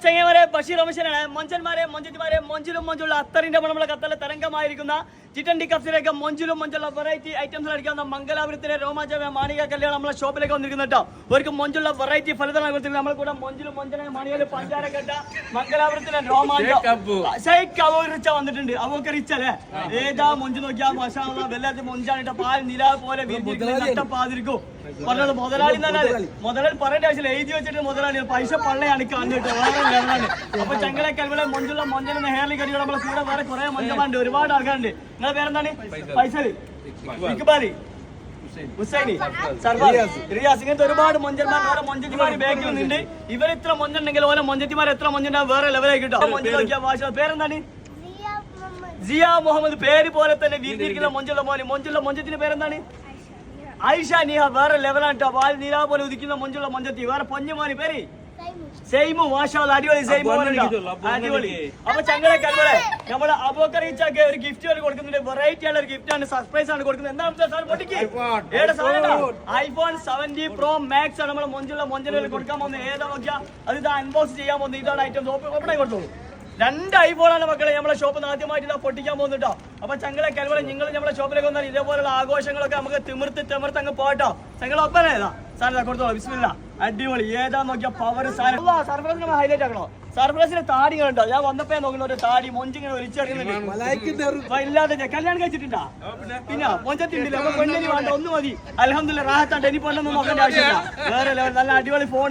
ചെങ്ങന്മാരെ ബഷീർ റമീഷനാണ്. മൊഞ്ചന്മാരെ മൊഞ്ചത്തിമാരെ മൊഞ്ചിലും മൊഞ്ചുള്ള അത്തറിന്റെ നമ്മളെ കത്തല തരംഗമായിരിക്കുന്ന chicken T കപ്സിലേക്ക് മൊഞ്ചിലും മൊഞ്ചുള്ള variety items അടിക്കാവുന്ന മംഗലാപുരത്തിലെ രോമാചാര്യ മാണിക കല്യാണം നമ്മളെ ഷോപ്പിലേക്ക് വന്നിരിക്കുന്നു കേട്ടോ. അവർക്ക് മൊഞ്ചുള്ള വെറൈറ്റി ഫലതമാണ് കൊടുത്തിട്ട് നമ്മളെ കൂടെ മൊഞ്ചിലും മൊഞ്ചന മണികൾ പഞ്ചാരക്കട്ട മംഗലാപുരത്തിലെ രോമാഞ്ച വന്നിട്ടുണ്ട്. അവർക്ക് റിച്ചല്ലേ ഏതാ മൊഞ്ച് നോക്കിയാൽ മസാല വെല്ലാത്ത മൊഞ്ചാണിട്ട പാൽ നില പോലെ നഷ്ടപ്പാതിരിക്കും പറഞ്ഞത്. മുതലാളി മുതലാളി പറയേണ്ട ആവശ്യമില്ല, എഴുതി വെച്ചിട്ട് മുതലാളി പൈസ പള്ളയാണ് കാണുന്നത് വേറെ ലെവലാണ്. അപ്പൊ ചങ്ങളെ കൽവിടെ മൊഞ്ചുള്ള മൊഞ്ചൽ ഹെയർലി കടികൾ നമ്മളെ കൂടെ വേറെ കുറെ മൊഞ്ചമാരുണ്ട്, ഒരുപാട് ആൾക്കാരുണ്ട്. നിങ്ങളെ പേരെന്താണ്? ഫൈസലി, ഇക്ബാലി, ഹുസൈനി, സർഫാസ്, റിയാസ്, ഇങ്ങനത്തെ ഒരുപാട് മൊഞ്ചന്മാർ വേറെ മൊഞ്ചത്തിമാര് ബാക്കിൽ നിന്നുണ്ട്. ഇവരിത്ര മൊഞ്ചുണ്ടെങ്കിൽ ഓരോ മൊഞ്ചത്തിമാർ എത്ര മൊഞ്ചുണ്ടാവും വേറെ ലെവലായി കിട്ടും. മൊഞ്ച് നോക്കിയ ഭാഷ പേരെന്താണ്? സിയ മുഹമ്മദ്. പേര് പോലെ തന്നെ വീട്ടിലിരിക്കുന്ന മൊഞ്ചുള്ള മോന്. മൊഞ്ചുള്ള മൊഞ്ചത്തിന്റെ പേരെന്താണ്? ഐഷ നിഹ. വേറെ ലെവലാണ് കേട്ടോ. വാൽ നീരാ പോലെ ഉദിക്കുന്ന മൊഞ്ചുള്ള മൊഞ്ചത്തി. വേറെ പൊഞ്ഞുമോന് പേര് സെയിമു. മാഷാ അടിപൊളി സെയിമു അടിപൊളി. അപ്പൊ ചങ്ങളെ കൽവിടെ നമ്മള് അബോക്കറിയിച്ചൊക്കെ ഒരു ഗിഫ്റ്റ് കൊടുക്കുന്നുണ്ട്. വെറൈറ്റി ഉള്ള ഒരു ഗിഫ്റ്റ് ആണ്, സർപ്രൈസ് ആണ് കൊടുക്കുന്നത്. എന്താണ് ഏടെ സാധനം? ഐഫോൺ 70 Pro Max ആണ് നമ്മള് മൊഞ്ചുള്ള മൊഞ്ചിൽ കൊടുക്കാൻ പോകുന്നത്. ഏതാ നോക്കിയാ അത് ഇത് അൺബോക്സ് ചെയ്യാൻ പോകുന്നത്. ഇതാണ് ഐറ്റം. ഓപ്പൺ ആയി കൊടുത്തോളൂ. 2 ഐഫോണാണ് മക്കളെ നമ്മളെ ഷോപ്പിൽ ആദ്യമായിട്ട് പൊട്ടിക്കാൻ പോകുന്നുട്ടോ. അപ്പൊ ചങ്ങളെ കൽവിടെ നിങ്ങൾ നമ്മളെ ഷോപ്പിലേക്ക് വന്നാൽ ഇതേപോലുള്ള ആഘോഷങ്ങളൊക്കെ നമുക്ക് തിമിർത്ത് അങ്ങ് പോട്ടോ. ചങ്ങളെ ഒപ്പം ഏതാ സാധനം കൊടുത്തോളൂ. ബിസ്മില്ല. അടിപൊളി. ഏതാ നോക്കിയാ പവർ സാധനം. സർപ്രൈസ് നമ്മൾ ഹൈലൈറ്റ് ആക്കണോ? സർപ്രൈസിന്റെ താടികളുണ്ടോ? ഞാൻ വന്നപ്പോ നോക്കുന്ന ഒരു താടി മൊഞ്ചിങ്ങനെ ഒലിച്ചറിയുന്നുണ്ട്. ഇല്ലാതെ കല്യാണം കഴിച്ചിട്ടുണ്ടാ? പിന്നെ മൊഞ്ചത്തിണ്ടില്ല. അപ്പൊ പെണ്ണി വേണ്ട, ഒന്ന് മതി. അൽഹംദുലില്ലാ റാഹത്താണ്ട്. ഇനി പൊണ്ണൊന്നും നോക്കേണ്ട ആവശ്യമില്ല. വേറെ ലെവൽ നല്ല അടിപൊളി ഫോൺ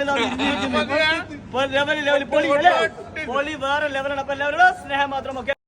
ലെവൽ പൊളി വേറെ ലെവലാണ്. അപ്പൊ എല്ലാവരുടെ സ്നേഹം മാത്രം ഒക്കെ